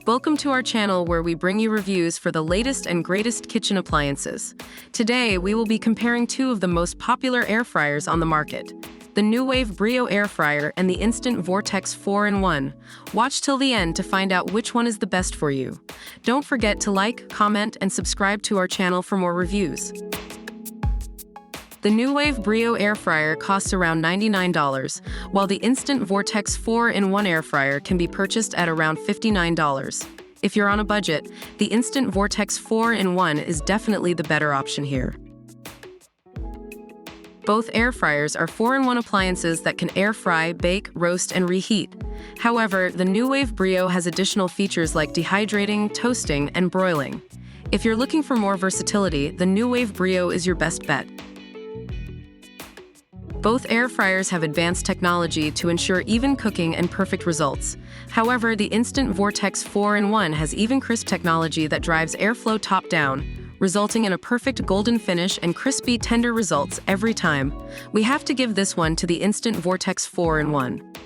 Welcome to our channel where we bring you reviews for the latest and greatest kitchen appliances. Today, we will be comparing two of the most popular air fryers on the market, the Nuwave Brio air fryer and the Instant Vortex 4-in-1. Watch till the end to find out which one is the best for you. Don't forget to like, comment, and subscribe to our channel for more reviews. The Nuwave Brio air fryer costs around $99, while the Instant Vortex 4-in-1 air fryer can be purchased at around $59. If you're on a budget, the Instant Vortex 4-in-1 is definitely the better option here. Both air fryers are 4-in-1 appliances that can air fry, bake, roast, and reheat. However, the Nuwave Brio has additional features like dehydrating, toasting, and broiling. If you're looking for more versatility, the Nuwave Brio is your best bet. Both air fryers have advanced technology to ensure even cooking and perfect results. However, the Instant Vortex 4-in-1 has even crisp technology that drives airflow top-down, resulting in a perfect golden finish and crispy, tender results every time. We have to give this one to the Instant Vortex 4-in-1.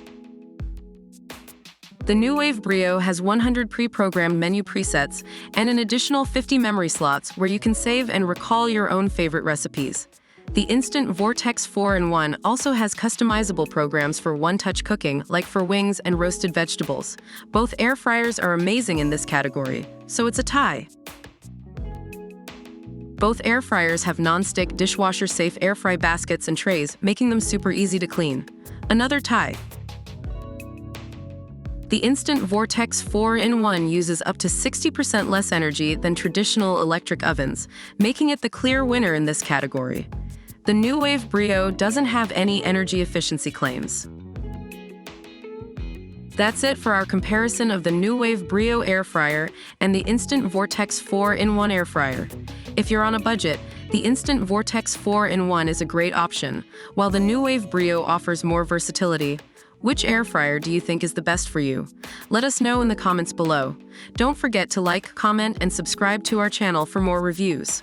The Nuwave Brio has 100 pre-programmed menu presets and an additional 50 memory slots where you can save and recall your own favorite recipes. The Instant Vortex 4-in-1 also has customizable programs for one-touch cooking, like for wings and roasted vegetables. Both air fryers are amazing in this category, so it's a tie. Both air fryers have non-stick, dishwasher-safe air fry baskets and trays, making them super easy to clean. Another tie. The Instant Vortex 4-in-1 uses up to 60% less energy than traditional electric ovens, making it the clear winner in this category. The Nuwave Brio doesn't have any energy efficiency claims. That's it for our comparison of the Nuwave Brio air fryer and the Instant Vortex 4-in-1 air fryer. If you're on a budget, the Instant Vortex 4-in-1 is a great option, while the Nuwave Brio offers more versatility. Which air fryer do you think is the best for you? Let us know in the comments below. Don't forget to like, comment, and subscribe to our channel for more reviews.